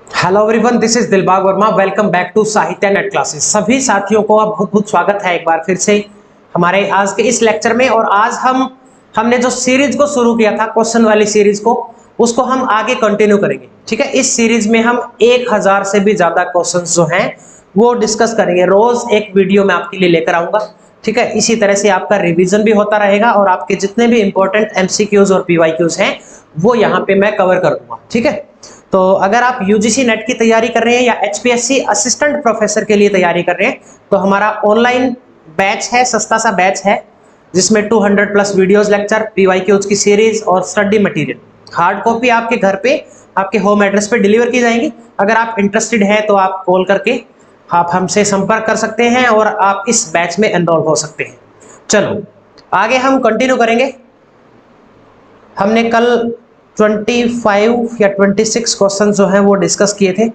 Hello everyone, this is Dilbag Verma. Welcome back to Sahitya NET classes. सभी साथियों को आप बहुत बहुत स्वागत है एक बार फिर से हमारे आज के इस लेक्चर में। और आज हमने जो सीरीज को शुरू किया था, क्वेश्चन वाली सीरीज को, उसको हम आगे कंटिन्यू करेंगे। ठीक है, इस सीरीज में हम 1000 से भी ज्यादा क्वेश्चंस जो हैं वो डिस्कस करेंगे। रोज एक वीडियो में आपके लिए लेकर आऊंगा। ठीक है, इसी तरह से आपका रिवीजन भी होता रहेगा और आपके जितने भी इंपॉर्टेंट एमसीक्यूज और पीवाईक्यूज हैं वो यहाँ पे मैं कवर कर दूंगा। ठीक है, तो अगर आप यूजीसी नेट की तैयारी कर रहे हैं या एचपीएससी असिस्टेंट प्रोफेसर के लिए तैयारी कर रहे हैं तो हमारा ऑनलाइन बैच है, सस्ता सा बैच है जिसमें 200 प्लस वीडियोस, लेक्चर, पीवाईक्यूज की सीरीज और स्टडी मटेरियल हार्ड कॉपी आपके घर पे, आपके होम एड्रेस पे डिलीवर की जाएंगी। अगर आप इंटरेस्टेड हैं तो आप कॉल करके आप हमसे संपर्क कर सकते हैं और आप इस बैच में एनरोल हो सकते हैं। चलो आगे हम कंटिन्यू करेंगे। हमने कल 25 या 26 क्वेश्चन जो हैं वो डिस्कस किए थे।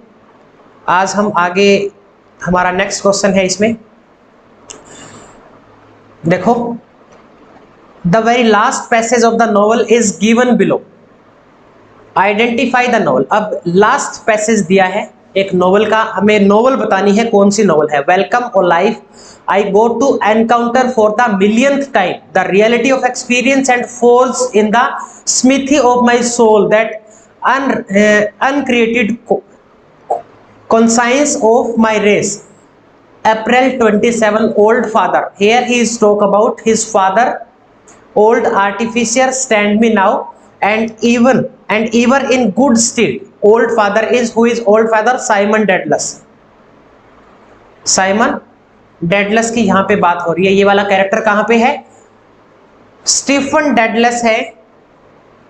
आज हम आगे, हमारा नेक्स्ट क्वेश्चन है इसमें, देखो, the very last passage of the novel is given below, identify the novel. अब लास्ट पैसेज दिया है एक नॉवल का, हमें नॉवल बतानी है, कौन सी नॉवल है। वेलकम और life, I go to encounter for the millionth time the reality of experience and force in the smithy of my soul that uncreated conscience of my race. April 27, old father. Here he is talk about his father, old artificer, stand me now, and ever in good stead. Old father is, who is old father? Simon Dedalus. Simon Daedalus की यहां पे बात हो रही है। ये वाला character कहां पे है? स्टीफन डेडलस है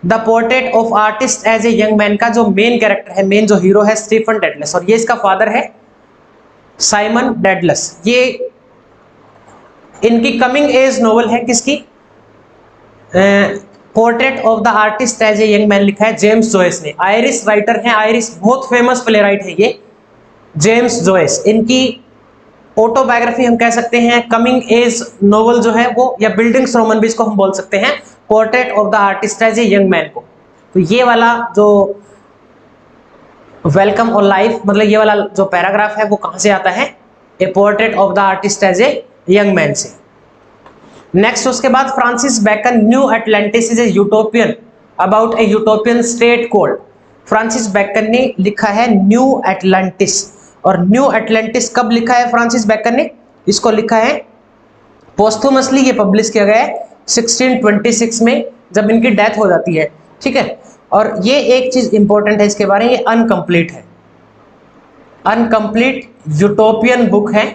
the portrait of artist as a young man का जो मेन कैरेक्टर है, मेन जो हीरो है स्टीफन डेडलस, और ये इसका फादर है साइमन डेडलस। ये इनकी कमिंग एज नोवेल है, किसकी? Portrait of the artist as a young man लिखा है जेम्स जोइस ने। आयरिश राइटर हैं, आयरिश बहुत फेमस प्ले राइट है ये जेम्स जोइस। इनकी ऑटोबायोग्राफी हम कह सकते हैं, कमिंग एज नोवेल जो है वो, या बिल्डिंग्स रोमन भी इसको हम बोल सकते हैं, portrait of the artist as a young man को। तो ये वाला जो वेलकम और लाइफ, मतलब ये वाला जो पैराग्राफ है वो कहां से आता है? A portrait of the artist as a young man से। नेक्स्ट उसके बाद Francis Bacon, New Atlantis is a utopian about a utopian state called. Francis Bacon ने लिखा है न्यू एटलांटिस। और न्यू एटलांटिस कब लिखा है फ्रांसिस बेकन ने? इसको लिखा है पोस्टुमसली, ये पब्लिश किया गया है 1626 में, जब इनकी डेथ हो जाती है। ठीक है, और ये एक चीज इंपॉर्टेंट है इसके बारे में, ये अनकंप्लीट है, अनकंप्लीट यूटोपियन बुक है।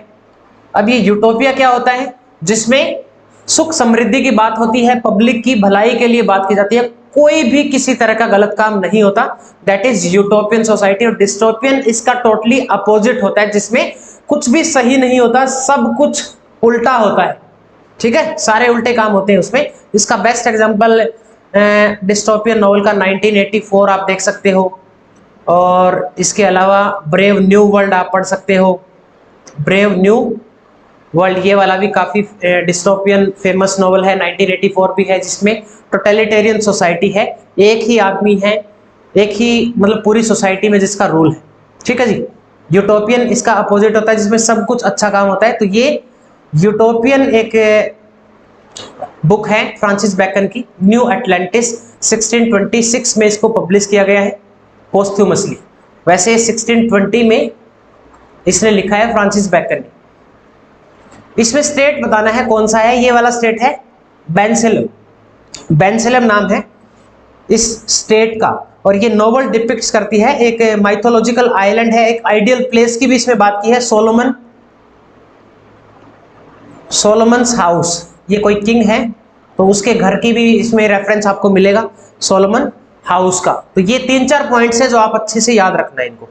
अब ये यूटोपिया क्या होता है? जिसमें सुख समृद्धि की बात होती है, पब्लिक की भलाई के लिए बात की जाती है, कोई भी किसी तरह का गलत काम नहीं होता, दैट इज यूटोपियन सोसाइटी। और डिस्टोपियन इसका टोटली अपोजिट होता है, जिसमें कुछ भी सही नहीं होता, सब कुछ उल्टा होता है। ठीक है, सारे उल्टे काम होते हैं उसमें। इसका बेस्ट एग्जांपल डिस्टोपियन नॉवल का 1984 आप देख सकते हो, और इसके अलावा ब्रेव न्यू वर्ल्ड आप पढ़ सकते हो। ब्रेव न्यू वर्ल्ड ये वाला भी काफी डिस्टोपियन फेमस नॉवल है, 1984 भी है, जिसमें टोटलिटेरियन सोसाइटी है, एक ही आदमी है, एक ही मतलब पूरी सोसाइटी में जिसका रूल है। ठीक है जी। यूटोपियन इसका अपोजिट होता है, जिसमें सब कुछ अच्छा काम होता है। तो ये यूटोपियन एक बुक है फ्रांसिस बेकन की, न्यू एटलांटिस, 1626 में इसको पब्लिश किया गया है पोस्टुमसली। वैसे 1620 में इसने लिखा है फ्रांसिस बेकन ने। इसमें स्टेट बताना है कौन सा है, ये वाला स्टेट है बेंसेलम। बेंसेलम नाम है इस स्टेट का। और ये नोवेल डिपिक्ट्स करती है एक माइथोलॉजिकल आइलैंड है, एक आइडियल प्लेस की भी इसमें बात की है, सोलोमन्स हाउस। ये कोई किंग है तो उसके घर की भी इसमें रेफरेंस आपको मिलेगा, सोलोमन हाउस का। तो ये 3-4 पॉइंट्स है जो आप अच्छे से याद रखना है इनको।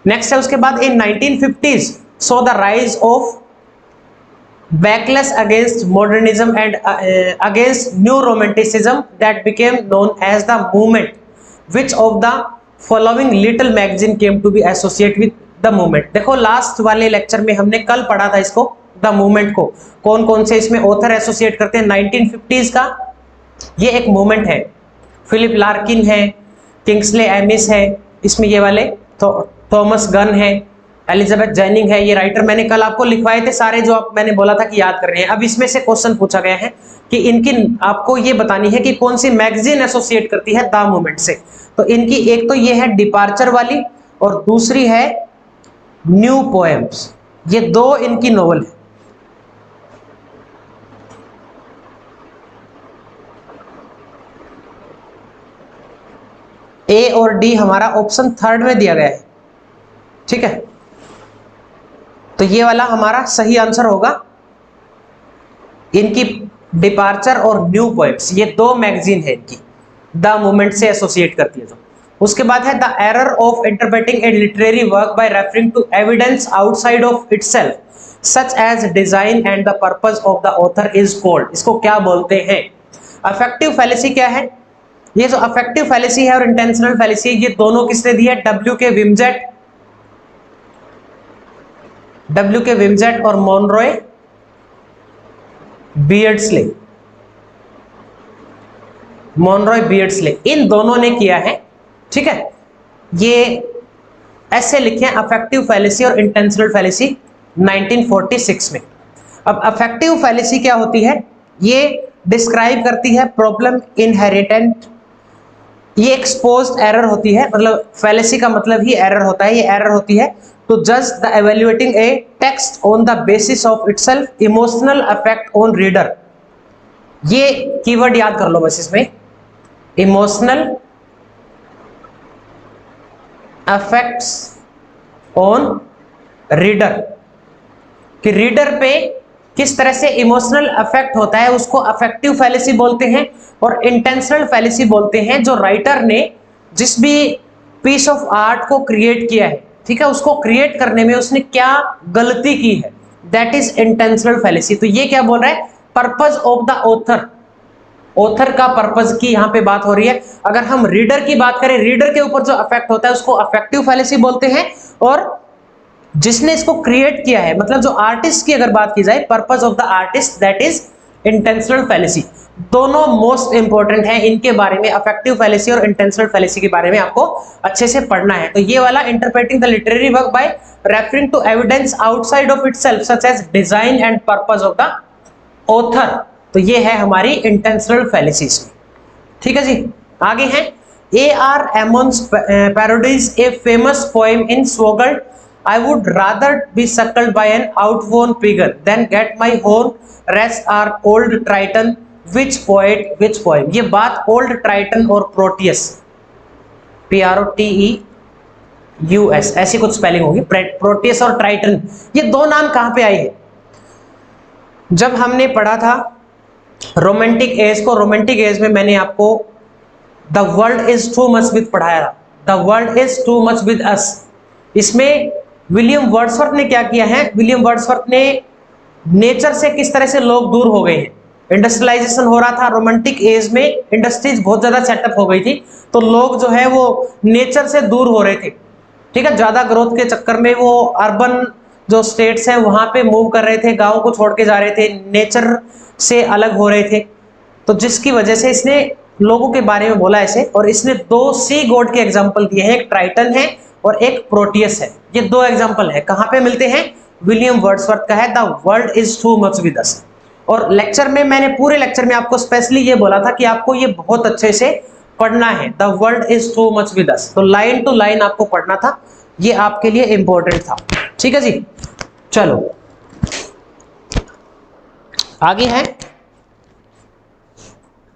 नेक्स्ट है उसके बाद, इन 1950s so the rise of backlash against modernism and against new romanticism that became known as the movement. Which of the following little magazine came to be associated with the movement? देखो last वाले lecture में हमने कल पढ़ा था इसको, the movement को, कौन कौन से इसमें ऑथर एसोसिएट करते हैं। 1950s का ये एक मूवमेंट है, फिलिप लार्किन है, किंग्सले एमिस है, इसमें ये वाले तो थॉमस गन है, एलिजाबेथ जेनिंग है, ये राइटर मैंने कल आपको लिखवाए थे सारे, जो आप मैंने बोला था कि याद कर रहे हैं। अब इसमें से क्वेश्चन पूछा गया है कि इनकी आपको ये बतानी है कि कौन सी मैगजीन एसोसिएट करती है द मूवमेंट से। तो इनकी एक तो ये है डिपार्चर वाली और दूसरी है न्यू पोएम्स, ये दो इनकी नोवेल है। ए और डी हमारा ऑप्शन थर्ड में दिया गया है, ठीक है। तो ये वाला हमारा सही आंसर होगा। इनकी डिपार्चर और न्यू पोएम्स, ये दो मैगजीन है इनकी, द मूवमेंट से एसोसिएट करती है। तो उसके बाद है the error of interpreting a literary work by referring to evidence outside of itself such as design and the purpose of the author is called. इसको क्या बोलते हैं? अफेक्टिव फैलेसी क्या है? ये जो अफेक्टिव फैलेसी है और इंटेंशनल फैलेसी, ये दोनों किसने दी है? डब्ल्यू के विमजेट और मॉनरॉय बियर्ड्सले, इन दोनों ने किया है, ठीक है। ये ऐसे लिखे हैं अफेक्टिव फैलेसी और इंटेंशनल फैलेसी 1946 में। अब अफेक्टिव फैलेसी क्या होती है? ये डिस्क्राइब करती है प्रॉब्लम इनहेरिटेंट, ये एक्सपोज्ड एरर होती है, मतलब फैलेसी का मतलब ही एरर होता है। ये एरर होती है टू जज the evaluating A text on the basis of itself emotional affect on reader. ये कीवर्ड याद कर लो बस इसमें, इमोशनल अफेक्ट्स ऑन रीडर, कि रीडर पे किस तरह से इमोशनल अफेक्ट होता है, उसको अफेक्टिव फैलेसी बोलते हैं। और इंटेंशनल फैलेसी बोलते हैं जो राइटर ने जिस भी पीस ऑफ आर्ट को क्रिएट किया है, ठीक है, उसको क्रिएट करने में उसने क्या गलती की है, दैट इज इंटेंशनल फैलेसी। तो ये क्या बोल रहा है? Purpose of the author, author का पर्पस की यहां पे बात हो रही है। अगर हम रीडर की बात करें, रीडर के ऊपर जो अफेक्ट होता है उसको अफेक्टिव फैलेसी बोलते हैं। और जिसने इसको क्रिएट किया है, मतलब जो आर्टिस्ट की अगर बात की जाए, purpose of the artist, that is intentional fallacy. दोनों मोस्ट इंपॉर्टेंट है, इनके बारे में, अफेक्टिव फैलेसी और इंटेंशनल फैलेसी के बारे में आपको अच्छे से पढ़ना है। तो ये वाला interpreting the literary work by referring to evidence outside of itself such as design and purpose of the author, तो ये है हमारी इंटेंशनल फैलेसीज, ठीक है जी। आगे है A.R. Emon's parodies a famous poem in Swoggle, I would rather be suckled by an outworn pagan than get my own rest are old Triton, which poet, which poem। ये बात ओल्ड ट्राइटन और Proteus, PROTEUS ऐसी कुछ spelling होगी, Proteus और Triton, ये दो नाम कहां पे आए हैं? जब हमने पढ़ा था रोमांटिक एज को, रोमांटिक एज में मैंने आपको the world is too much with पढ़ाया था, the world is too much with us. इसमें विलियम वर्ड्सवर्थ ने क्या किया है? विलियम वर्ड्सवर्थ ने नेचर से किस तरह से लोग दूर हो गए हैं, इंडस्ट्रियलाइजेशन हो रहा था रोमांटिक एज में, इंडस्ट्रीज बहुत ज्यादा सेटअप हो गई थी, तो लोग जो है वो नेचर से दूर हो रहे थे, ठीक है। ज्यादा ग्रोथ के चक्कर में वो अर्बन जो स्टेट्स हैं वहां पे मूव कर रहे थे, गाँव को छोड़ के जा रहे थे, नेचर से अलग हो रहे थे। तो जिसकी वजह से इसने लोगों के बारे में बोला ऐसे, और इसने दो सी गॉड के एग्जाम्पल दिए हैं, एक ट्राइटन है और एक प्रोटियस है। ये दो एग्जाम्पल है, कहां पे मिलते हैं? विलियम वर्ड्सवर्थ का है the world is too much with us. और लेक्चर में मैंने पूरे लेक्चर में आपको स्पेशली ये बोला था कि आपको ये बहुत अच्छे से पढ़ना है, the world is too much with us. तो लाइन टू लाइन आपको पढ़ना था, ये आपके लिए इंपॉर्टेंट था, ठीक है जी। चलो आगे है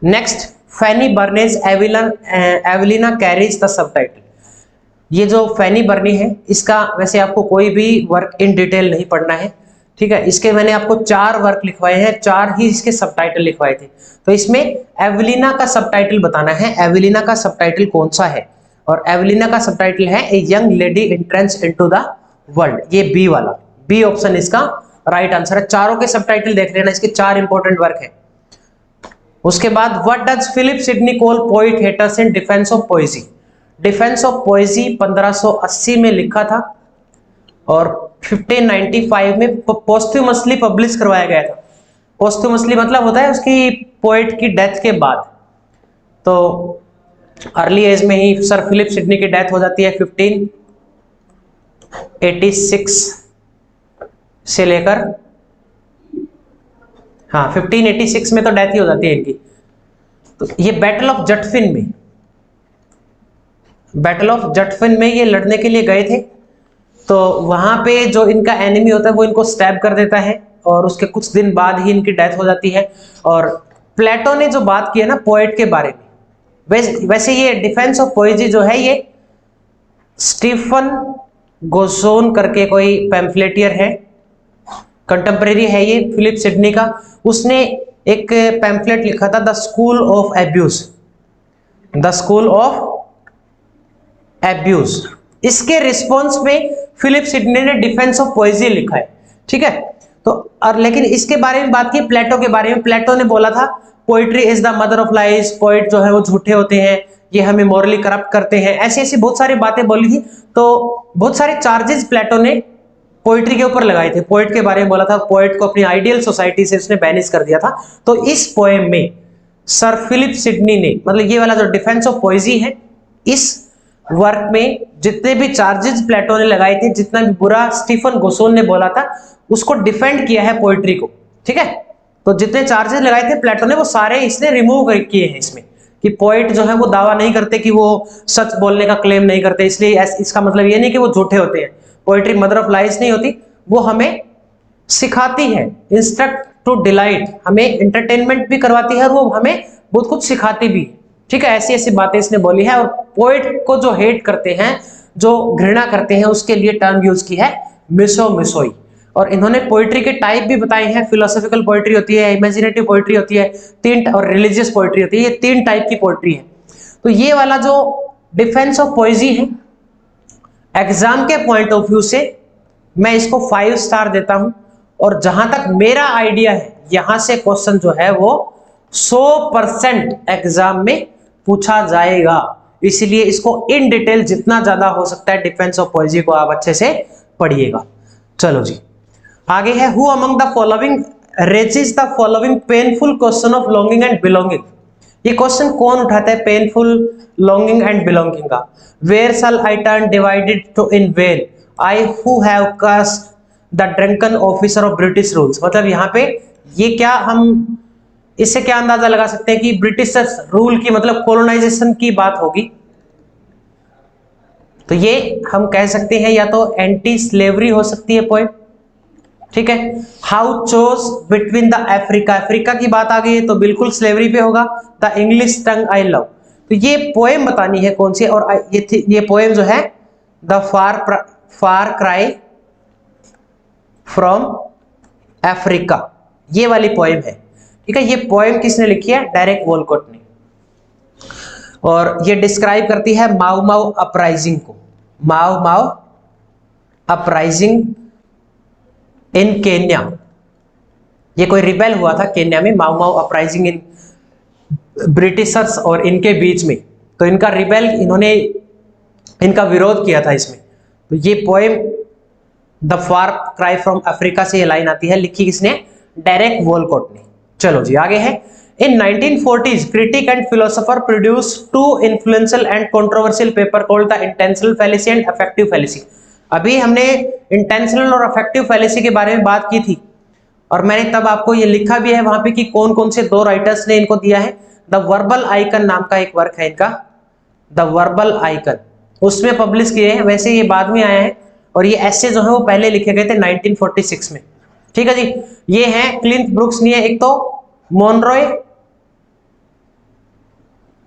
next, Fanny Burney's Evelina carries the subtitle. ये जो फैनी बर्नी है, इसका वैसे आपको कोई भी वर्क इन डिटेल नहीं पढ़ना है, ठीक है। इसके मैंने आपको 4 वर्क लिखवाए हैं, 4 ही इसके सबटाइटल लिखवाए थे। तो इसमें एवेलिना का सबटाइटल बताना है, एवेलिना का सबटाइटल कौन सा है? और एवेलिना का सबटाइटल है a young lady entrance into the world, ये बी वाला, बी ऑप्शन इसका राइट आंसर है। चारों के सबटाइटल देख लेना, इसके 4 इंपॉर्टेंट वर्क है। उसके बाद what does Philip Sidney call poet haters in defence of poesy. Defence of poesy 1580 में लिखा था और 1595 में पोस्ट्यूमसली पब्लिश करवाया गया था। पोस्ट्यूमसली मतलब होता है उसकी पोएट की डेथ के बाद। तो अर्ली एज में ही सर फिलिप सिडनी की डेथ हो जाती है 1586 से लेकर, हाँ 1586 में तो डेथ ही हो जाती है इनकी। तो ये बैटल ऑफ जटफिन में, बैटल ऑफ जटफिन में ये लड़ने के लिए गए थे। तो वहां पे जो इनका एनिमी होता है वो इनको स्टैब कर देता है और उसके कुछ दिन बाद ही इनकी डेथ हो जाती है। और प्लेटो ने जो बात की है ना पोएट के बारे में, वैसे ये डिफेंस ऑफ पोएजी जो है ये स्टीफन गोसोन करके कोई पैम्फलेटियर है, कंटेम्प्रेरी है ये फिलिप सिडनी का। उसने एक पैम्फलेट लिखा था the school of abuse, the school of abuse. इसके रिस्पॉन्स में फिलिप सिडनी ने डिफेंस ऑफ पोएजी लिखा है, ठीक है। तो और लेकिन इसके बारे में बात की प्लेटो के बारे में, प्लेटो ने बोला था poetry is the mother of lies, poet जो है वो झूठे होते हैं, ये हमें मॉरली करप्ट करते हैं, ऐसी ऐसी बहुत सारी बातें बोली थी। तो बहुत सारे चार्जेस प्लेटो ने पोइट्री के ऊपर लगाए थे, पोइट के बारे में बोला था, पोइट को अपनी आइडियल सोसाइटी से उसने बैनिश कर दिया था। तो इस पोएम में सर फिलिप सिडनी ने, मतलब ये वाला जो डिफेंस ऑफ पोएजी है, इस वर्क में जितने भी चार्जेस प्लेटो ने लगाए थे, जितना भी बुरा स्टीफन गोसोन ने बोला था, उसको डिफेंड किया है पोइट्री को, ठीक है। तो जितने चार्जेस लगाए थे प्लेटो ने वो सारे इसने रिमूव किए हैं इसमें, कि पोइट जो है वो दावा नहीं करते कि वो सच बोलने का क्लेम नहीं करते, इसलिए इसका मतलब ये नहीं कि वो झूठे होते हैं। पोइट्री मदर ऑफ लाइज नहीं होती, वो हमें सिखाती है, इंस्ट्रक्ट टू डिलाइट, हमें एंटरटेनमेंट भी करवाती है और वो हमें बहुत कुछ सिखाती भी, ठीक है। ऐसी ऐसी बातें इसने बोली है। और पोइट को जो हेट करते हैं, जो घृणा करते हैं, उसके लिए टर्म यूज की है मिसोई। और इन्होंने पोइट्री के टाइप भी बताए हैं, फिलोसॉफिकल पोइट्री होती है, इमेजिनेटिव पोइट्री होती है, तीन, और रिलीजियस पोइट्री होती है, ये तीन टाइप की पोइट्री है। तो ये वाला जो डिफेंस ऑफ पोएजी है, एग्जाम के पॉइंट ऑफ व्यू से मैं इसको 5 स्टार देता हूं। और जहां तक मेरा आइडिया है, यहां से क्वेश्चन जो है वो 100% एग्जाम में पूछा जाएगा, इसलिए इसको इन डिटेल जितना ज्यादा हो सकता है डिफेंस ऑफ पोएजी को आप अच्छे से पढ़िएगा। चलो जी आगे है, who among the following raises the following painful question of longing and belonging. ये क्वेश्चन कौन उठाता है पेनफुल लॉन्गिंग एंड बिलोंगिंग का? Where shall I turn divided to in vein, I who have cursed the drunken officer of British rules. मतलब यहाँ पे ये क्या, हम इससे क्या अंदाजा लगा सकते हैं कि ब्रिटिश रूल की मतलब कॉलोनाइजेशन की बात होगी। तो ये हम कह सकते हैं या तो एंटी स्लेवरी हो सकती है पोएम, ठीक है। How chose between the Africa, Africa की बात आ गई है तो बिल्कुल स्लेवरी पे होगा। The English tongue I love, तो ये पोएम बतानी है कौन सी। और ये पोएम जो है the far cry from Africa, ये वाली पोएम है, ठीक है। ये पोएम किसने लिखी है? डेरेक वॉलकॉट ने। और ये डिस्क्राइब करती है माओ माओ अपराइजिंग को, माओ माओ अपराइजिंग इन केन्या। ये कोई रिबेल हुआ था केन्या में, माओ माओ अपराइजिंग इन ब्रिटिशर्स और इनके बीच में। तो इनका रिबेल, इन्होंने इनका विरोध किया था इसमें। तो ये poem the far cry from Africa से ये लाइन आती है, लिखी किसने? डेरेक वॉलकॉट ने। चलो जी आगे है, इन 1940s critic and philosopher produced two influential and controversial paper called the intentional fallacy and affective fallacy। अभी हमने इंटेंशनल और अफेक्टिव फैलेसी के बारे में बात की थी और मैंने तब आपको ये लिखा भी है वहां पे कि कौन कौन से दो राइटर्स ने इनको दिया है। द वर्बल आइकन नाम का एक वर्क है इनका, द वर्बल आइकन, उसमें पब्लिश किए हैं। वैसे ये बाद में आया है और ये ऐसे जो है वो पहले लिखे गए थे 1946 में, ठीक है जी। ये है क्लिंट ब्रुक्स ने, एक तो मोनरॉय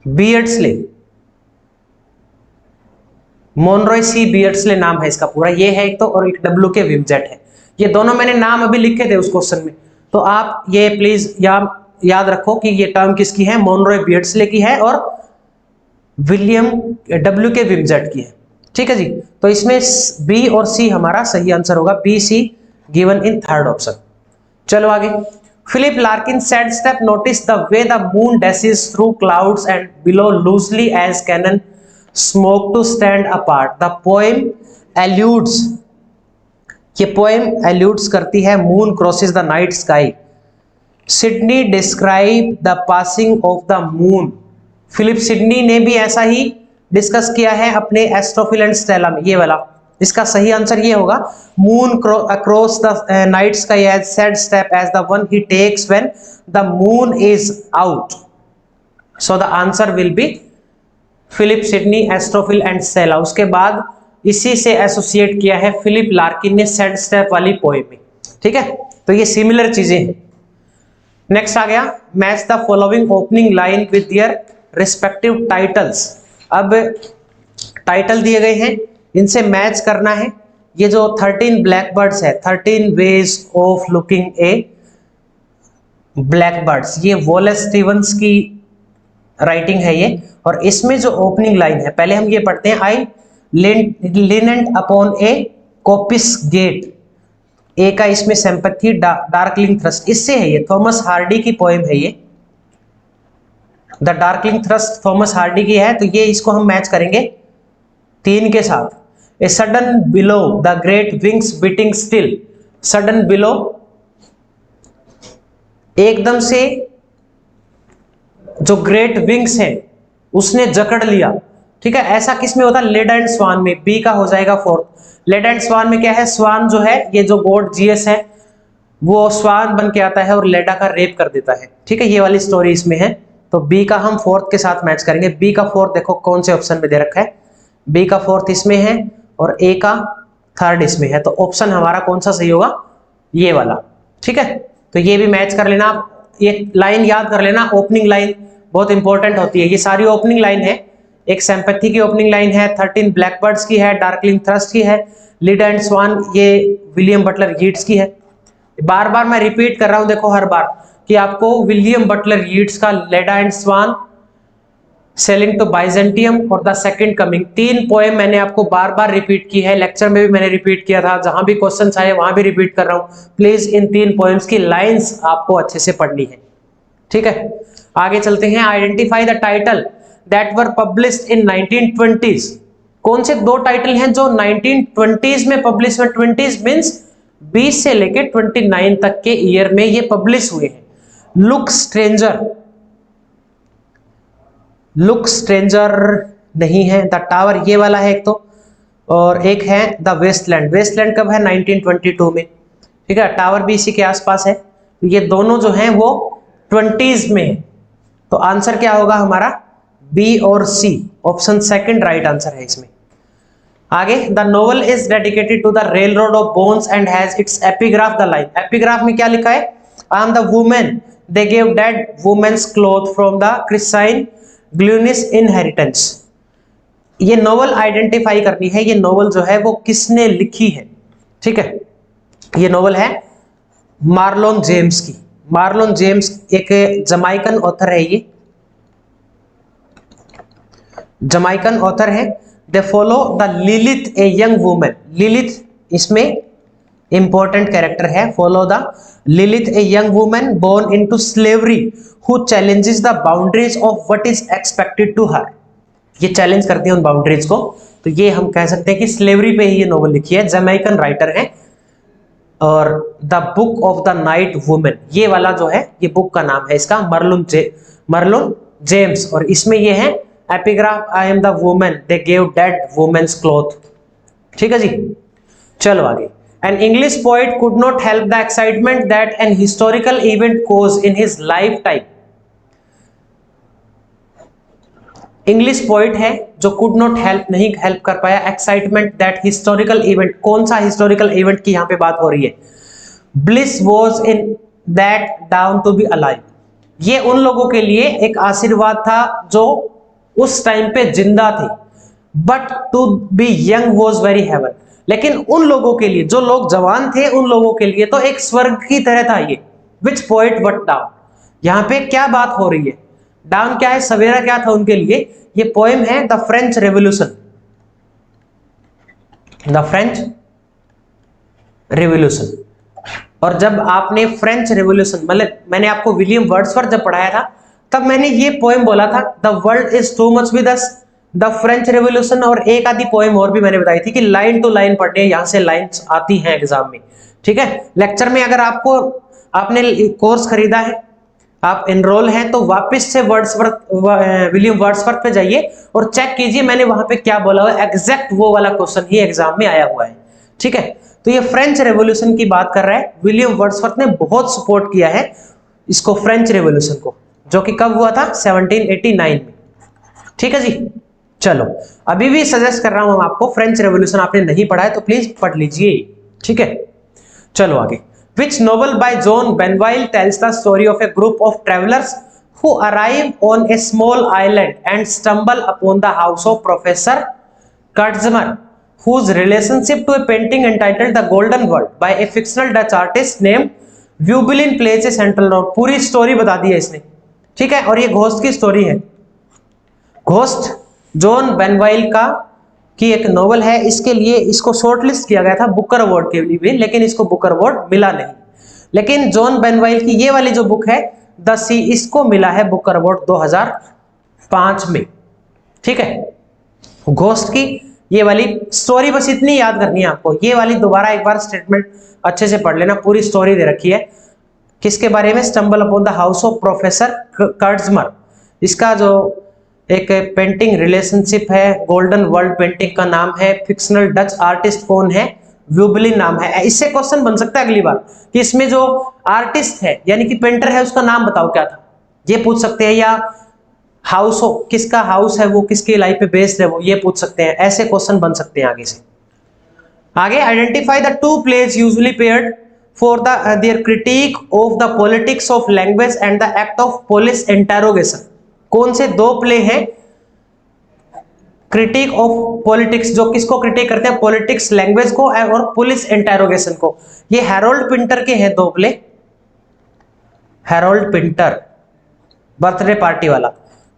बियर्ड्सले, मोनरॉय सी बियर्ड्सले नाम है इसका पूरा, ये है एक तो, और एक डब्ल्यू के विमजेट है। ये दोनों मैंने नाम अभी लिखे थे उस क्वेश्चन में, तो आप ये प्लीज याद रखो कि ये टर्म किसकी है, मोनरॉय बियर्ड्सले की है और विलियम डब्ल्यू के विमजेट की है, ठीक है जी। तो इसमें बी और सी हमारा सही आंसर होगा, B C given in third option. चलो आगे, Philip Larkin said step notice the way the moon dashes through clouds and below loosely as cannon smoke to stand apart। The poem alludes, ये poem alludes करती है moon crosses the night sky। Sidney described the passing of the moon। Philip Sidney ने भी ऐसा ही discuss किया है अपने Astrophil and Stella में, ये वाला इसका सही आंसर ये होगा, moon across the night sky as sad step as the one he takes when the moon is out. So the answer will be Philip Sidney, Astrophel and Stella. उसके बाद इसी से एसोसिएट किया है फिलिप लार्किन ने sad step वाली poem में। ठीक है, तो ये सिमिलर चीजें हैं। नेक्स्ट आ गया, match the following opening line with their respective titles. अब टाइटल दिए गए हैं, इनसे मैच करना है। ये जो 13 ब्लैक बर्ड्स है, 13 ways of looking A black birds, ये वॉलेस स्टीवंस की राइटिंग है ये। और इसमें जो ओपनिंग लाइन है, पहले हम ये पढ़ते हैं, आई लिनेंट अपॉन ए कॉपिस गेट। ए का इसमें सिंपैथी, डार्कलिंग थ्रस्ट, इससे है ये, थॉमस हार्डी की पोएम है ये। The darkling thrust Thomas Hardy की है, तो ये इसको हम मैच करेंगे 3 के साथ। A sudden below the great wings beating still, sudden below एकदम से जो ग्रेट विंग्स है उसने जकड़ लिया। ठीक है, ऐसा किस में होता है, लेड एंड स्वान में। बी का हो जाएगा 4th। लेड एंड स्वान में क्या है, स्वान जो है ये जो गॉड जीएस है वो स्वान बन के आता है और लेडा का रेप कर देता है। ठीक है, ये वाली स्टोरी इसमें है, तो बी का हम 4th के साथ मैच करेंगे। बी का 4th देखो कौन से ऑप्शन में दे रखा है, बी का 4th इसमें है और ए का 3rd इसमें है, तो ऑप्शन हमारा कौन सा सही होगा, ये वाला। ठीक है, तो ये भी मैच कर लेना। ये लाइन याद कर लेना, ओपनिंग लाइन बहुत इंपॉर्टेंट होती है। ये सारी ओपनिंग लाइन है, एक सिंपैथी की ओपनिंग लाइन है, 13 ब्लैकबर्ड्स की है, डार्कलिंग थ्रस्ट की है, लीड एंड स्वान ये विलियम बटलर यीट्स की है। बार बार मैं रिपीट कर रहा हूं देखो हर बार कि आपको विलियम बटलर यीट्स का Leda and swan, sailing to Byzantium और द सेकंड कमिंग, 3 पोएम मैंने आपको बार बार रिपीट की है। लेक्चर में भी मैंने रिपीट किया था, जहां भी क्वेश्चंस आए वहां भी रिपीट कर रहा हूं। प्लीज इन 3 पोएम्स की लाइंस आपको अच्छे से पढ़नी है। ठीक है, आगे चलते हैं। Identify the title that were published in 1920s। कौन से 2 टाइटल हैं जो 1920s में पब्लिश हुए। 20s मींस 20 से लेके 29 तक के ईयर में ये पब्लिश हुए हैं। लुक स्ट्रेंजर, लुक स्ट्रेंजर नहीं है, द टावर ये वाला है एक तो, और एक है द वेस्टलैंड। वेस्टलैंड कब है, 1922 में। ठीक है, टावर भी इसी के आसपास है। ये दोनों जो हैं वो 20s में है, तो आंसर क्या होगा हमारा, बी और सी, ऑप्शन 2 राइट आंसर है इसमें। आगे, the novel is dedicated to the railroad of bones and has its epigraph the line. Epigraph में क्या लिखा है, I am the woman they gave dead women's cloth from the chrysine glunis inheritance. ये novel identify करनी है, ये novel जो है वो किसने लिखी है। ठीक है, ये नोवेल है मार्लोन जेम्स की। मार्लोन जेम्स एक जमाइकन ऑथर है, ये जमाइकन ऑथर है। They follow the Lilith a young woman. Lilith इसमें इंपॉर्टेंट कैरेक्टर है। Follow the Lilith a young woman born into slavery who challenges the boundaries of what is expected to her. ये challenge करती है उन boundaries को, तो ये हम कह सकते हैं कि स्लेवरी पे ही ये नोवेल लिखी है। जमैकन राइटर है। और the book of the night women, ये वाला जो है ये बुक का नाम है इसका, मर्लोन जेम्स। और इसमें ये है epigraph, I am the woman they gave dead women's cloth. ठीक है जी, चलो आगे। An English poet could not help the excitement that an historical event cause in his lifetime. English poet है जो कुड नॉट हेल्प, नहीं help कर पाया, एक्साइटमेंट दैट हिस्टोरिकल इवेंट। कौन सा हिस्टोरिकल इवेंट की यहां पे बात हो रही है, bliss was in that dawn to be alive. ये उन लोगों के लिए एक आशीर्वाद था जो उस टाइम पे जिंदा थे। But to be young was very heaven, लेकिन उन लोगों के लिए, जो लोग जवान थे उन लोगों के लिए तो एक स्वर्ग की तरह था ये। विच पोइट वट डाउन, यहां पे क्या बात हो रही है, डाउन क्या है, सवेरा क्या था उनके लिए। ये पोएम है the French revolution, the French revolution. और जब आपने फ्रेंच रेवोल्यूशन, मतलब मैंने आपको विलियम वर्ड्सवर्थ जब पढ़ाया था तब मैंने ये पोएम बोला था, the world is too much with us, the French revolution. और एक आधी पोएम और भी मैंने बताई थी कि लाइन टू लाइन पढ़ने, यहां से लाइंस आती हैं एग्जाम में। ठीक है, लेक्चर में अगर आपने कोर्स खरीदा है आप एनरोल हैं तो वापस से विलियम वर्ड्सवर्थ पे जाइए और चेक कीजिए मैंने वहां पे क्या बोला हुआ है, एग्जैक्ट वो वाला क्वेश्चन ही एग्जाम में आया हुआ है। ठीक है, तो ये फ्रेंच रेवोल्यूशन की बात कर रहा है। विलियम वर्ड्सवर्थ ने बहुत सपोर्ट किया है इसको, फ्रेंच रेवोल्यूशन को, जो कि कब हुआ था 1789 में। ठीक है जी, चलो अभी भी सजेस्ट कर रहा हूं आपको, फ्रेंच रेवोल्यूशन आपने नहीं पढ़ा है तो प्लीज पढ़ लीजिए। ठीक है, चलो आगे। Which novel by John Benville tells the story of a group of travelers who arrive on a small island and stumble upon the house of Professor Kurtzmer, whose relationship to a painting entitled The Golden World by a fictional Dutch artist named Vubelin plays a central role। पूरी story बता दी है इसने। ठीक है, और ये ghost की story है। घोस्ट जॉन बेनवाइल का की एक नोवेल है। इसके लिए इसको शॉर्टलिस्ट किया गया था बुकर अवार्ड के लिए भी, लेकिन इसको बुकर अवार्ड मिला नहीं। लेकिन जॉन बेनवाइल की ये वाली जो बुक है द सी, इसको मिला है बुकर अवार्ड 2005 में। ठीक है, घोस्ट की ये वाली स्टोरी बस इतनी याद करनी है आपको। ये वाली दोबारा एक बार स्टेटमेंट अच्छे से पढ़ लेना, पूरी स्टोरी दे रखी है किसके बारे में, stumble upon the house of professor कर्ट्जमर। इसका जो एक पेंटिंग रिलेशनशिप है, गोल्डन वर्ल्ड पेंटिंग का नाम है, फिक्शनल डच आर्टिस्ट कौन है, व्यूबलिन नाम है। इससे क्वेश्चन बन सकता है अगली बार कि इसमें जो आर्टिस्ट है यानी कि पेंटर है उसका नाम बताओ क्या था, ये पूछ सकते हैं। या हाउस हो, किसका हाउस है वो, किसकी लाइफ पे बेस्ड है वो, ये पूछ सकते हैं। ऐसे क्वेश्चन बन सकते हैं आगे से। आगे, identify the two plays usually paired for the their critic of the politics of language and the act of police interrogation. कौन से दो प्ले हैं क्रिटिक ऑफ पॉलिटिक्स, जो किसको क्रिटिक करते हैं, पॉलिटिक्स लैंग्वेज को और पुलिस इंटरोगेशन को। ये हैरोल्ड पिंटर के हैं दो play. Harold Pinter birthday party वाला,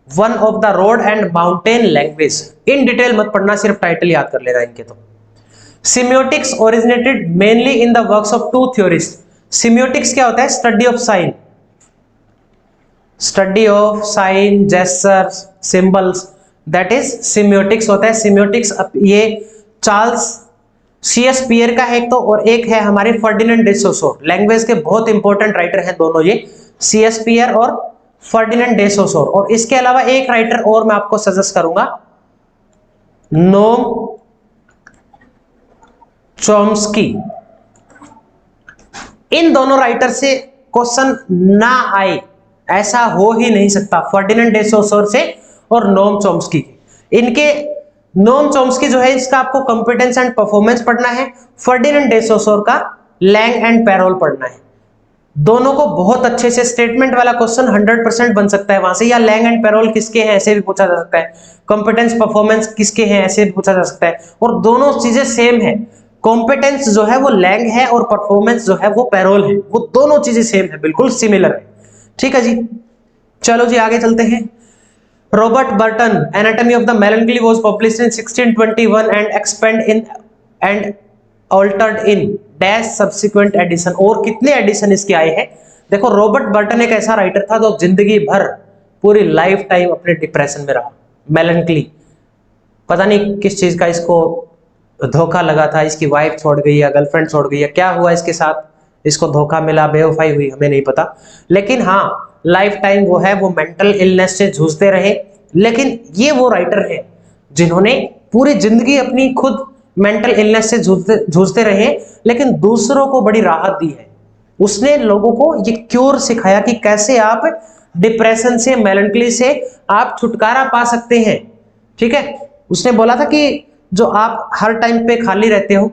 one of the road and mountain language. In detail मत पढ़ना, सिर्फ टाइटल याद कर लेना इनके। तो semiotics originated mainly in the works of two theorist. Semiotics क्या होता है, study of sign, study of sign, gestures, symbols, that is semiotics होता है। सिम्योटिक्स ये चार्ल्स शेक्सपियर का है एक तो, और एक है हमारे फर्डिनेंड डे सोसोर। लैंग्वेज के बहुत इंपॉर्टेंट राइटर हैं दोनों ये, शेक्सपियर और फर्डिनेंड डे सोसोर। और इसके अलावा एक राइटर और मैं आपको सजेस्ट करूंगा, नोम चॉम्स्की। इन दोनों राइटर से क्वेश्चन ना आए ऐसा हो ही नहीं सकता, फर्डिनेंड डे सोसोर से और नोम चॉम्स्की के। इनके नोम चॉम्स्की जो है इसका आपको कॉम्पिटेंस एंड परफॉर्मेंस पढ़ना है, फर्डिनेंड डे सोसोर का लैंग एंड पैरोल पढ़ना है। दोनों को बहुत अच्छे से, स्टेटमेंट वाला क्वेश्चन 100% बन सकता है वहां से, या लैंग एंड पैरोल किसके हैं ऐसे भी पूछा जा सकता है, कॉम्पिटेंस परफॉर्मेंस किसके हैं ऐसे भी पूछा जा सकता है। और दोनों चीजें सेम है, कॉम्पिटेंस जो है वो लैंग है और परफॉर्मेंस जो है वो पैरोल है, वो दोनों चीजें सेम है, बिल्कुल सिमिलर है। ठीक है जी, चलो जी आगे चलते हैं। Robert Burton anatomy of the melancholy was published in 1621 and expand in and altered in dash subsequent edition. और कितने एडिशन इसके आए हैं देखो। रॉबर्ट बर्टन एक ऐसा राइटर था जो जिंदगी भर पूरी लाइफ टाइम अपने डिप्रेशन में रहा, मेलनकली, पता नहीं किस चीज का इसको धोखा लगा था, इसकी वाइफ छोड़ गई या गर्लफ्रेंड छोड़ गई या क्या हुआ इसके साथ, इसको धोखा मिला, बेवफाई हुई, हमें नहीं पता। लेकिन हाँ, लाइफ टाइम वो है वो मेंटल इलनेस से जूझते रहे। लेकिन ये वो राइटर है जिन्होंने पूरी जिंदगी अपनी खुद मेंटल इलनेस से जूझते रहे, लेकिन दूसरों को बड़ी राहत दी है। उसने लोगों को ये क्योर सिखाया कि कैसे आप डिप्रेशन से, मेलनकली से आप छुटकारा पा सकते हैं। ठीक है, उसने बोला था कि जो आप हर टाइम पे खाली रहते हो,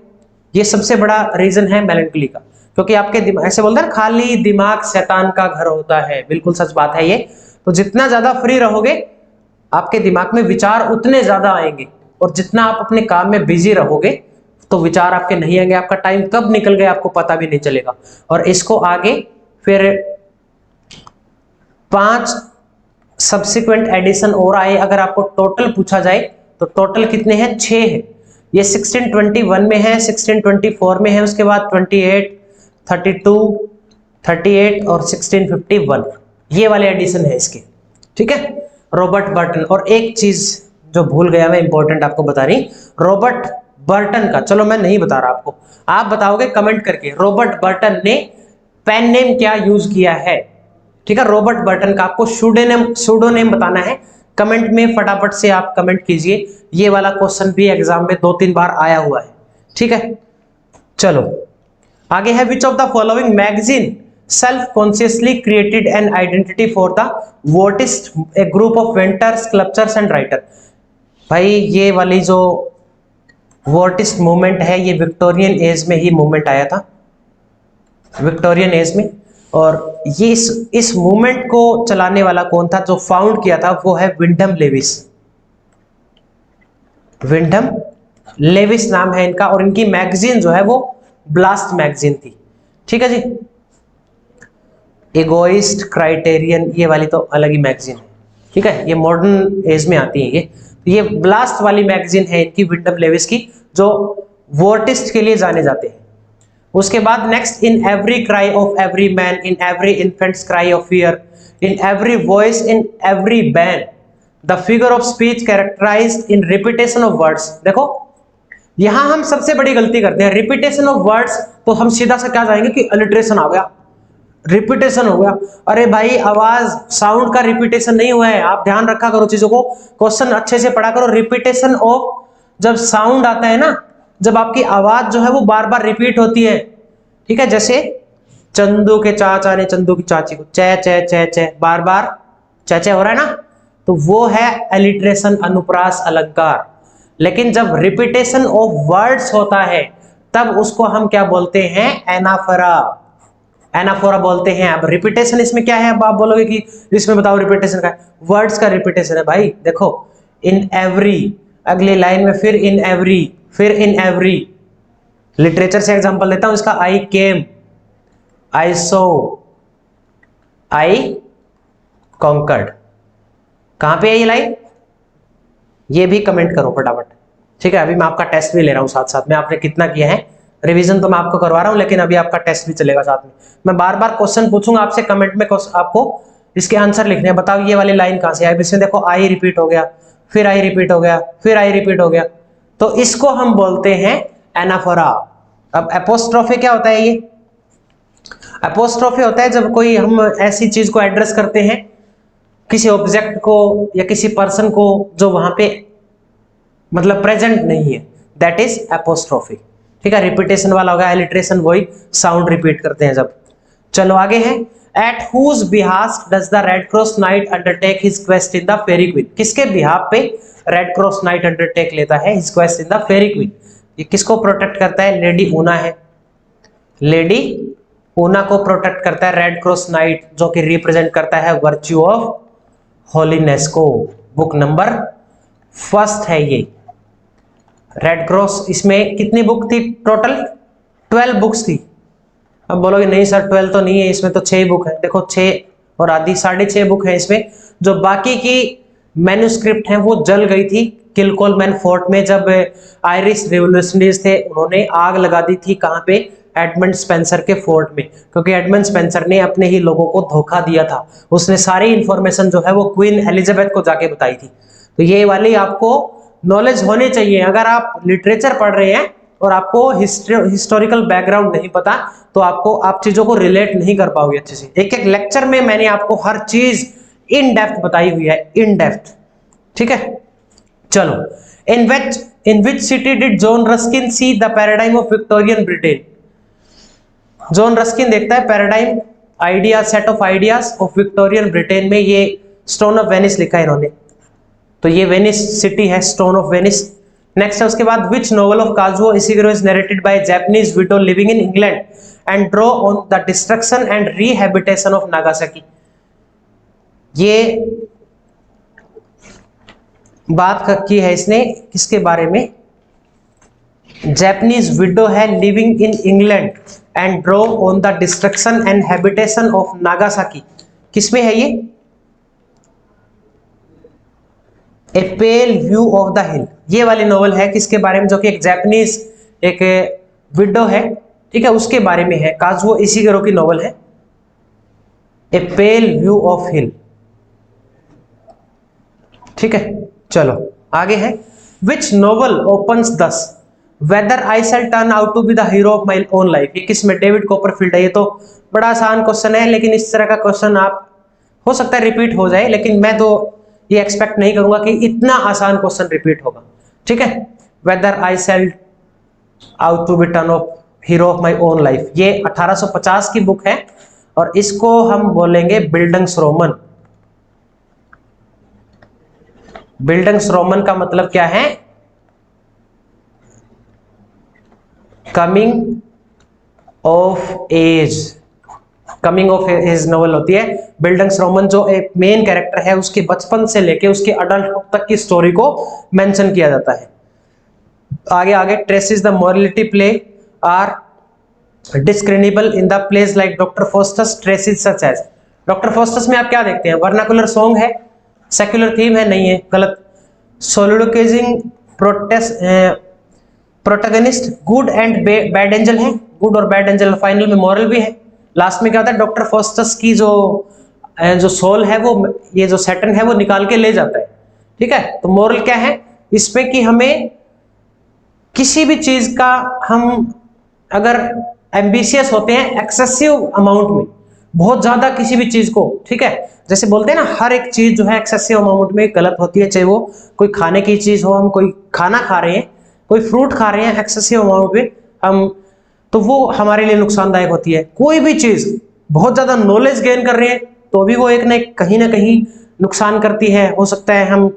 ये सबसे बड़ा रीजन है मेलनकली का, क्योंकि आपके दिमाग, ऐसे बोलते हैं खाली दिमाग शैतान का घर होता है, बिल्कुल सच बात है ये। तो जितना ज्यादा फ्री रहोगे आपके दिमाग में विचार उतने ज्यादा आएंगे, और जितना आप अपने काम में बिजी रहोगे तो विचार आपके नहीं आएंगे, आपका टाइम कब निकल गया आपको पता भी नहीं चलेगा। और इसको आगे फिर 5 सब्सिक्वेंट एडिशन और आए। अगर आपको टोटल पूछा जाए तो टोटल कितने हैं, 6 है। ये 1621 में है, 1624 में है, उसके बाद 28, 32, 38 और 1651, ये वाले एडिशन है इसके। ठीक है, रॉबर्ट बर्टन। और एक चीज जो भूल गया मैं, इंपॉर्टेंट आपको बता रही, रॉबर्ट बर्टन का, चलो मैं नहीं बता रहा आपको, आप बताओगे कमेंट करके, रॉबर्ट बर्टन ने पेन नेम क्या यूज किया है। ठीक है, रॉबर्ट बर्टन का आपको सूडोनेम बताना है। कमेंट में फटाफट से आप कमेंट कीजिए, ये वाला क्वेश्चन भी एग्जाम में 2-3 बार आया हुआ है। ठीक है, चलो आगे है, which of the following magazine self consciously created an identity for the vorticist a group of painters sculptures and writer. भाई ये वाली जो वॉटिस्ट मूवमेंट है ये विक्टोरियन एज में ही मूवमेंट आया था, विक्टोरियन एज में। और ये इस मूवमेंट को चलाने वाला कौन था, जो फाउंड किया था, वो है विंडम लेविस। विंडम लेविस नाम है इनका, और इनकी मैगजीन जो है वो ब्लास्ट मैगजीन थी। ठीक है जी, इगोइस्ट, क्राइटेरियन, ये वाली तो अलग ही मैगजीन है। ठीक है, ये मॉडर्न एज में आती है ये ब्लास्ट वाली मैगजीन है इनकी, विंडम लेविस की, जो वोटिस्ट के लिए जाने जाते हैं। उसके बाद next, in every cry of every man, in every infant's cry of fear, in every voice, in every ban, the figure of speech characterised in repetition of words. देखो यहां हम सबसे बड़ी गलती करते हैं, रिपीटेशन ऑफ वर्ड्स, तो हम सीधा से क्या जाएंगे कि अलिट्रेशन आ गया, रिपीटेशन हो गया। अरे भाई आवाज साउंड का रिपीटेशन नहीं हुआ है, आप ध्यान रखा करो चीजों को, क्वेश्चन अच्छे से पढ़ा करो। रिपीटेशन ऑफ, जब साउंड आता है ना, जब आपकी आवाज जो है वो बार बार रिपीट होती है। ठीक है, जैसे चंदू के चाचा ने चंदू की चाची को चे चे चे चे बार बार चे चे हो रहा है ना, तो वो है एलिट्रेशन, अनुप्रास अलंकार। लेकिन जब रिपीटेशन ऑफ वर्ड्स होता है तब उसको हम क्या बोलते हैं, एनाफोरा, एनाफोरा बोलते हैं। अब रिपीटेशन इसमें क्या है, अब आप बोलोगे कि इसमें बताओ रिपीटेशन का है, वर्ड्स का रिपीटेशन है भाई। देखो इन एवरी, अगली लाइन में फिर इन एवरी, फिर इन एवरी। लिटरेचर से एग्जांपल देता हूं इसका, आई केम, आई सो, आई कॉन्कर्ड। कहां पे है ये लाइन, ये भी कमेंट करो फटाफट। ठीक है, अभी मैं आपका टेस्ट भी ले रहा हूं साथ साथ में, आपने कितना किया है रिवीजन तो मैं आपको करवा रहा हूं, लेकिन अभी आपका टेस्ट भी चलेगा साथ में। मैं बार बार क्वेश्चन पूछूंगा आपसे, कमेंट में आपको इसके आंसर लिखने हैं। बताओ ये वाली लाइन कहां से आई, इसमें देखो आई रिपीट हो गया, फिर आई रिपीट हो गया, फिर आई रिपीट हो गया, तो इसको हम बोलते हैं एनाफोरा। अब एपोस्ट्रोफे क्या होता है, ये एपोस्ट्रोफे होता है जब कोई हम ऐसी चीज को एड्रेस करते हैं, किसी ऑब्जेक्ट को या किसी पर्सन को जो वहां पे मतलब प्रेजेंट नहीं है, दैट इज एपोस्ट्रोफी। ठीक है, रिपीटेशन वाला होगा, एलिट्रेशन वही साउंड रिपीट करते हैं जब। चलो आगे है, at whose behalf does the Red Cross Knight undertake his quest in the Faerie Queene. किसके बिहाफ पे रेड क्रॉस नाइट अंडरटेक लेता है his quest in the Faerie Queene. ये किसको प्रोटेक्ट करता है, लेडी ऊना है, लेडी ऊना को प्रोटेक्ट करता है रेड क्रॉस नाइट, जो कि रिप्रेजेंट करता है वर्च्यू ऑफ होलीनेस को। बुक नंबर 1 है ये रेड क्रॉस। इसमें कितनी बुक थी टोटल, 12 बुक्स थी। अब बोलोगे नहीं सर 12 तो नहीं है, इसमें तो 6 बुक है। देखो 6 और आधी 6.5 बुक है इसमें। जो बाकी की मैन्युस्क्रिप्ट हैं वो जल गई थी किलकोलमैन फोर्ट में, जब आयरिश रिवोल्यूशनरीज थे उन्होंने आग लगा दी थी। कहाँ पे, एडमंड स्पेंसर के फोर्ट में, क्योंकि एडमंड स्पेंसर ने अपने ही लोगों को धोखा दिया था। उसने सारी इंफॉर्मेशन जो है वो क्वीन एलिजाबेथ को जाके बताई थी। तो ये वाली आपको नॉलेज होनी चाहिए। अगर आप लिटरेचर पढ़ रहे हैं और आपको हिस्टोरिकल बैकग्राउंड नहीं पता तो आप चीजों को रिलेट नहीं कर पाओगे अच्छे से। एक एक लेक्चर में मैंने आपको हर चीज इन डेप्थ बताई हुई है, इन डेप्थ। ठीक है, चलो, in which city did John Ruskin see the paradigm of Victorian Britain. John Ruskin देखता है paradigm, idea, set of ideas of Victorian Britain में। ये स्टोन ऑफ वेनिस लिखा है इन्होंने, तो ये वेनिस सिटी है, स्टोन ऑफ वेनिस। नेक्स्ट है उसके बाद, which novel of Kazuo Ishiguro is narrated by Japanese widow living in England and draw on the destruction and rehabilitation of Nagasaki. ये बात की है इसने किसके बारे में, जैपनीज विडो है living in England and draw on the destruction and habitation of Nagasaki. किसमें है ये, a pale view of the hill. ये वाली नोवेल है किसके बारे में, जो कि एक जैपनीज एक विडो है, ठीक है, उसके बारे में है। काजुओ इशिगुरो की नोवेल है ए पेल व्यू ऑफ हिल। ठीक है, चलो आगे है, which novel opens this whether I shall turn out to be the hero of my own life. ये किसमें, डेविड कॉपरफील्ड है। ये तो बड़ा आसान क्वेश्चन है, लेकिन इस तरह का क्वेश्चन आप हो सकता है रिपीट हो जाए, लेकिन मैं तो ये एक्सपेक्ट नहीं करूंगा कि इतना आसान क्वेश्चन रिपीट होगा। ठीक है, whether I shall out to be turn of hero of my own life, ये 1850 की बुक है और इसको हम बोलेंगे बिल्डिंग्सरोमन। बिल्डिंग्सरोमन का मतलब क्या है? Coming of age, coming of age novel होती है। बिल्डिंग्सरोमन जो एक मेन कैरेक्टर है उसके बचपन से लेके उसके अडल्टहुड तक की स्टोरी को मेंशन किया जाता है। आगे आगे traces the morality play are discriminable in the place like doctor Faustus traces such as. Doctor Faustus में आप क्या देखते हैं? वर्नाकुलर सॉन्ग है, सेक्युलर थीम है, नहीं है, गलत। Soliloquising protagonist, good and bad angel है, गुड और बैड एंजल, फाइनल में मॉरल भी है। लास्ट में क्या होता है? डॉक्टर फॉस्टस की जो सोल है वो, ये जो सैटर्न है वो निकाल के ले जाता है। ठीक है, तो मॉरल क्या है इसमें कि हमें किसी भी चीज का, हम अगर एम्बिशियस होते हैं एक्सेसिव अमाउंट में, बहुत ज्यादा किसी भी चीज को, ठीक है, जैसे बोलते हैं ना हर एक चीज जो है एक्सेसिव अमाउंट में गलत होती है, चाहे वो कोई खाने की चीज हो, हम कोई खाना खा रहे हैं, कोई फ्रूट खा रहे हैं एक्सेसिव अमाउंट में हम, तो वो हमारे लिए नुकसानदायक होती है। कोई भी चीज बहुत ज्यादा नॉलेज गेन कर रहे हैं तो भी वो एक ना कहीं नुकसान करती है। हो सकता है हम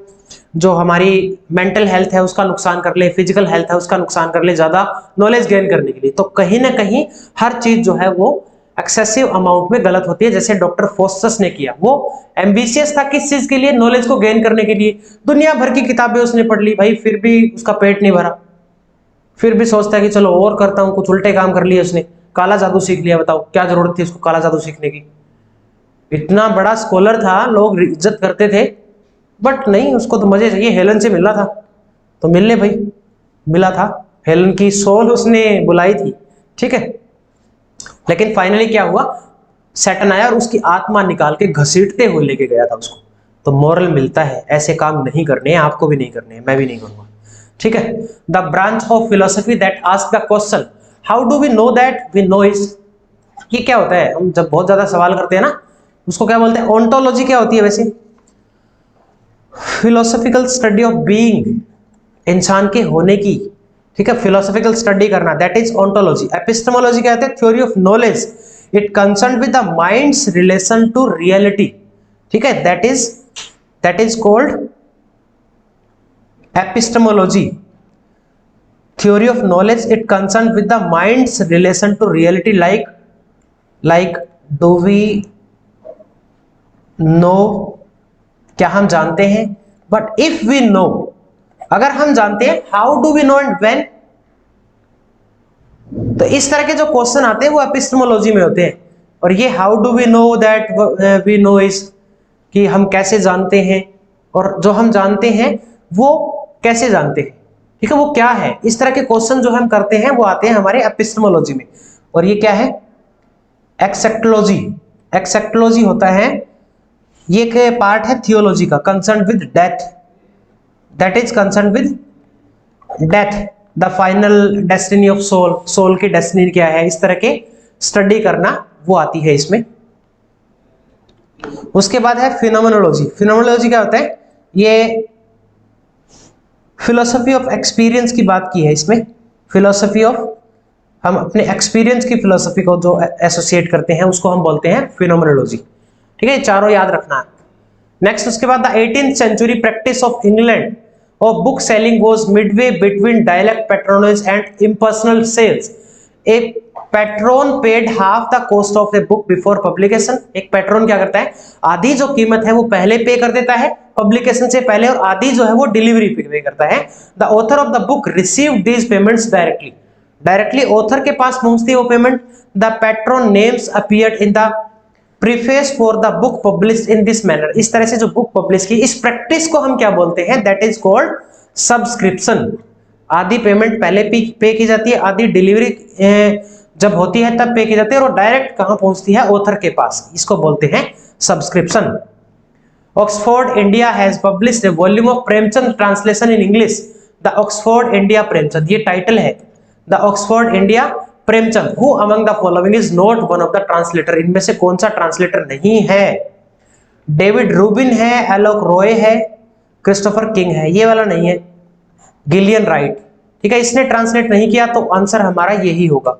जो हमारी मेंटल हेल्थ है उसका नुकसान कर ले, फिजिकल हेल्थ है उसका नुकसान कर ले, ज्यादा नॉलेज गेन करने के लिए। तो कहीं ना कहीं हर चीज जो है वो एक्सेसिव अमाउंट में गलत होती है। जैसे डॉक्टर फॉस्टस ने किया, वो एम्बिशियस था किस चीज के लिए? नॉलेज को गेन करने के लिए। दुनिया भर की किताबें उसने पढ़ ली भाई, फिर भी उसका पेट नहीं भरा, फिर भी सोचता है कि चलो और करता हूं, कुछ उल्टे काम कर लिए उसने, काला जादू सीख लिया। बताओ क्या जरूरत थी उसको काला जादू सीखने की? इतना बड़ा स्कॉलर था, लोग इज्जत करते थे, बट नहीं, उसको तो मजे चाहिए। हेलन से मिलना था तो मिल ले भाई, मिला था, हेलन की सोल उसने बुलाई थी। ठीक है, लेकिन फाइनली क्या हुआ? सैटर्न आया और उसकी आत्मा निकाल के घसीटते हुए लेके गया था उसको। तो मॉरल मिलता है, ऐसे काम नहीं करने हैं, आपको भी नहीं करने हैं, मैं भी नहीं करूंगा। ठीक है, the branch of philosophy that ask the question how do we know that we know it. ये क्या होता है? हम जब बहुत ज्यादा सवाल करते हैं ना, उसको क्या बोलते हैं? ओंटोलॉजी क्या होती है वैसे? फिलोसॉफिकल स्टडी ऑफ बीइंग, इंसान के होने की। ठीक है, फिलोसॉफिकल स्टडी करना, दैट इज ओंटोलॉजी। एपिस्टेमोलॉजी क्या होता है? Theory of knowledge, it concern with the mind's relation to reality. ठीक है, that is called epistemology. Theory of knowledge, it concern with the mind's relation to reality, like do we know, क्या हम जानते हैं? But if we know, अगर हम जानते हैं, how do we know and when. तो इस तरह के जो क्वेश्चन आते हैं वो एपिस्टेमोलॉजी में होते हैं। और ये how do we know that we know is, कि हम कैसे जानते हैं, और जो हम जानते हैं वो कैसे जानते हैं। ठीक है, वो क्या है? इस तरह के क्वेश्चन जो हम करते हैं वो आते हैं हमारे एपिस्टेमोलॉजी में। और ये क्या है? एक्सेक्टोलॉजी। एक्सेक्टोलॉजी होता है, ये एक पार्ट है थियोलॉजी का, concern with death, that is concern with death, the final destiny of soul, soul की डेस्टिनी क्या है, इस तरह के स्टडी करना वो आती है इसमें। उसके बाद है फिनोमेनोलॉजी। फिनोमेनोलॉजी क्या होता है? ये फिलोसफी ऑफ एक्सपीरियंस की बात की है इसमें। फिलोसफी ऑफ, हम अपने एक्सपीरियंस की फिलोसफी को जो एसोसिएट करते हैं उसको हम बोलते हैं फिनोमेनोलॉजी। ठीक है, चारों याद रखना है। नेक्स्ट, उसके बाद the 18th century practice of England of book selling was midway between dialect patronage and impersonal sales. एक patron paid half the cost of a book before publication. एक पैट्रोन क्या करता है? आधी जो कीमत है वो पहले पे कर देता है पब्लिकेशन से पहले, और आधी जो है वो डिलीवरी पे करता है। The author of the book received these payments directly author के पास पहुंचती है वो payment. The patron names appeared in the preface for the book published in this manner. इस तरह से जो बुक पब्लिश की, इस प्रैक्टिस को हम क्या बोलते हैं? That is called subscription. आधी पेमेंट पहले पे की जाती है, आधी डिलीवरी जब होती है तब पे की जाती है, और डायरेक्ट कहां पहुंचती है? ऑथर के पास। इसको बोलते हैं subscription. Oxford India has published A volume of Premchand translation in English. The Oxford India Premchand, ये टाइटल है। The Oxford India Premchand, who among the following is not one of the translator. इनमें से कौन सा ट्रांसलेटर नहीं है? डेविड रूबिन है, alloc Roy है, क्रिस्टोफर किंग है, ये वाला नहीं है, गिलियन राइट। ठीक है, इसने ट्रांसलेट नहीं किया तो आंसर हमारा यही होगा।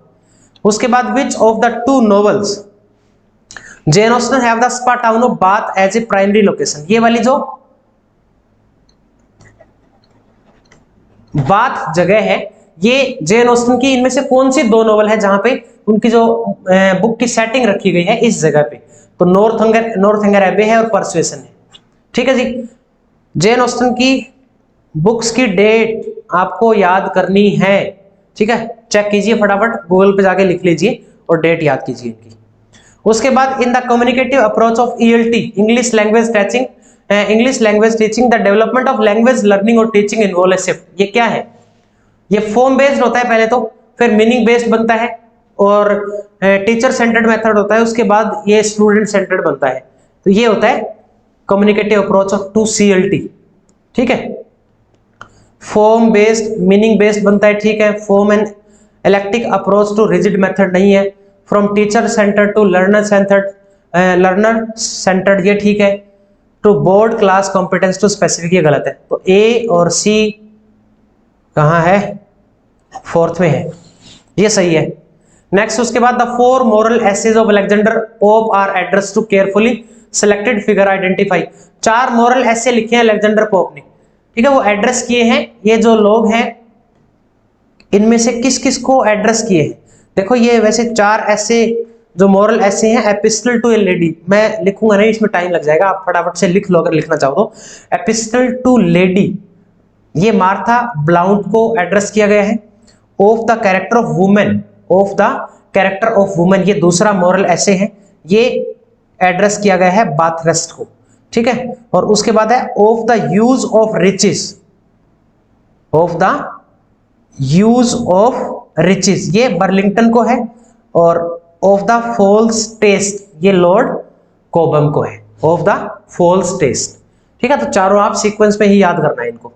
उसके बाद which of the two novels Jane Austen have the spa town of Bath as a primary location, ये वाली जो बाथ जगह है ये जेन ऑस्टन की इनमें से कौन सी दो नॉवल है जहां पे उनकी जो बुक की सेटिंग रखी गई है इस जगह पे, तो नॉर्थएंगर एबे है और परसुएशन है। ठीक है जी, जेन ऑस्टन की बुक्स की डेट आपको याद करनी है। ठीक है, चेक कीजिए फटाफट, गूगल पे जाके लिख लीजिए और डेट याद कीजिए इनकी। उसके बाद in the communicative approach of ELT English language teaching the development of language learning और टीचिंग इन्वॉल्व ए शिफ्ट, ये क्या है? ये फॉर्म बेस्ड होता है पहले तो, फिर मीनिंग बेस्ड बनता है और टीचर सेंटर्ड मेथड होता है, उसके बाद ये स्टूडेंट सेंटर्ड बनता है। तो ये होता है communicative approach of to CLT. ठीक है, फॉर्म बेस्ड मीनिंग बेस्ड बनता है। ठीक है, form and eclectic approach to rigid method नहीं है। From teacher centred to learner centred ये ठीक है। To broad class competence to specific ये गलत है। तो ए और सी कहाँ है? फोर्थ में है, ये सही है। नेक्स्ट उसके बाद the four moral essays of Alexander Pope are address to carefully selected figure identify. 4 moral essay लिखे हैं अलेक्जेंडर पोप ने। ठीक है, वो एड्रेस किए हैं, ये जो लोग हैं इनमें से किस किस को एड्रेस किए हैं? देखो ये वैसे 4 ऐसे जो मोरल ऐसे हैं, एपिस्टल टू ए लेडी, मैं लिखूंगा नहीं, इसमें टाइम लग जाएगा, आप फटाफट से लिख लो अगर लिखना चाहो तो। एपिस्टल टू लेडी, ये मार्था ब्लाउंट को एड्रेस किया गया है। Of the character of women, ये दूसरा मोरल ऐसे है, ये एड्रेस किया गया है बाथरेस्ट को। ठीक है, और उसके बाद है of the use of riches, ये बर्लिंगटन को है। और ऑफ द फॉल्स टेस्ट, ये लॉर्ड कोबम को है, ऑफ द फॉल्स टेस्ट। ठीक है, तो चारों आप सीक्वेंस में ही याद करना है इनको।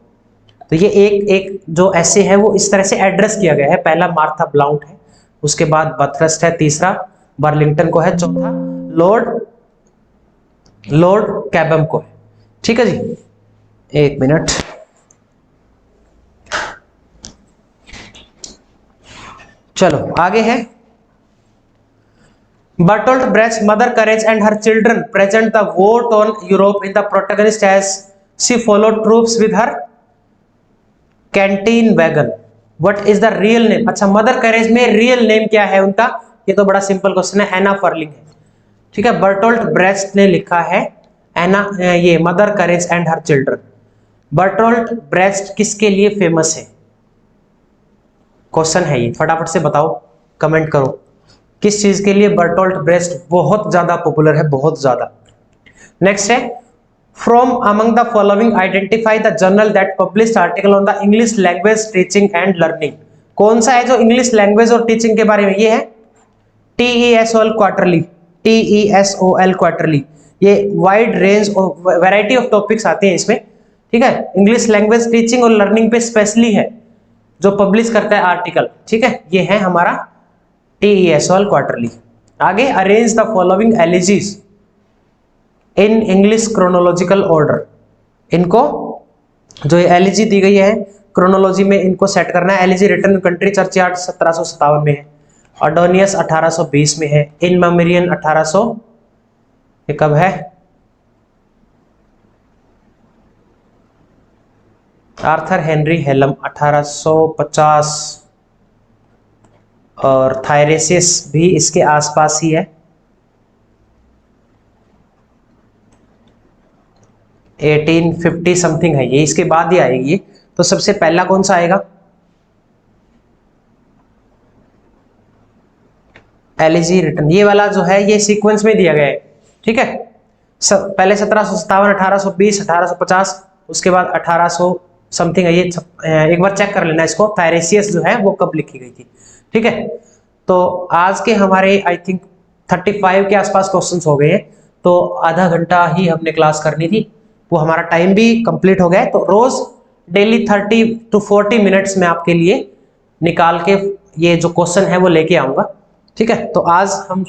तो ये एक जो ऐसे है वो इस तरह से एड्रेस किया गया है। पहला मार्था ब्लाउंट है, उसके बाद बाथरेस्ट है, तीसरा बर्लिंगटन को है, चौथा लॉर्ड कैबम को है। ठीक है जी, एक मिनट। चलो आगे है। Bertolt Brecht Mother Courage and her children present the war torn Europe in the protagonist as she followed troops with her canteen wagon. What is the real name? अच्छा, मदर करेज में real name क्या है उनका? ये तो बड़ा simple question है, एना फर्लिंग है। ठीक है, बर्टोल्ट ब्रेस्ट ने लिखा है एना, ये mother Courage and her children. Bertolt breast किसके लिए फेमस है? क्वेश्चन है ये, फटाफट से बताओ, कमेंट करो, किस चीज के लिए बर्टोल्ट ब्रेस्ट बहुत ज्यादा पॉपुलर है, बहुत ज्यादा। नेक्स्ट है from among the following identify the journal that published article on the English language teaching and learning. कौन सा है जो इंग्लिश लैंग्वेज और टीचिंग के बारे में? ये है TESOL क्वार्टरली। ये wide range of variety of topics आते हैं इसमें। ठीक है, इंग्लिश लैंग्वेज टीचिंग और लर्निंग पे स्पेशली है जो पब्लिश करता है आर्टिकल। ठीक है, ये है हमारा TESOL क्वार्टरली। आगे arrange the following elegies in English chronological order. इनको जो एलिजी दी गई है क्रोनोलॉजी में इनको सेट करना है। एलिजी रिटन कंट्री चर्चयार्ड 1757 में है, अडोनियस 1820 में है, इन मेमोरियन 1800, ये कब है? आर्थर हेनरी हेलम 1850, और थायरेसिस भी इसके आसपास ही है, 1850 समथिंग है, ये इसके बाद ही आएगी। तो सबसे पहला कौन सा आएगा? एलिजी रिटन, ये वाला जो है ये सीक्वेंस में दिया गया है। ठीक है, पहले 1757, 1820, 1850, उसके बाद 1800 समथिंग है। ये एक बार चेक कर लेना इसको, थायरेसियस जो है वो कब लिखी गई थी। ठीक है, तो आज के हमारे आई थिंक 35 के आसपास क्वेश्चंस हो गए हैं, तो आधा घंटा ही हमने क्लास करनी थी, वो हमारा टाइम भी कंप्लीट हो गया है। तो रोज डेली 30 to 40 मिनट्स में आपके लिए निकाल के ये जो क्वेश्चन है वो लेके आऊंगा। ठीक है, तो आज हम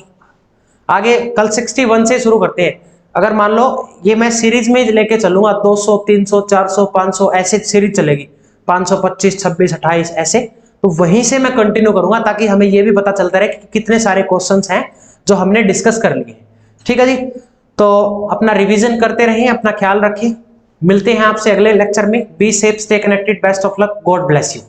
आगे कल 61 से शुरू करते हैं। अगर मान लो ये मैं सीरीज में लेके चलूंगा 200, 300, 400, 500 ऐसे सीरीज चलेगी, 525, 26, 28 ऐसे, तो वहीं से मैं कंटिन्यू करूंगा ताकि हमें ये भी पता चलता रहे कि कितने सारे क्वेश्चंस हैं जो हमने डिस्कस कर लिए। ठीक है जी, तो अपना रिवीजन करते रहें, अपना ख्याल रखें, मिलते हैं आपसे अगले लेक्चर में। Be safe, stay connected, best of luck, God bless you.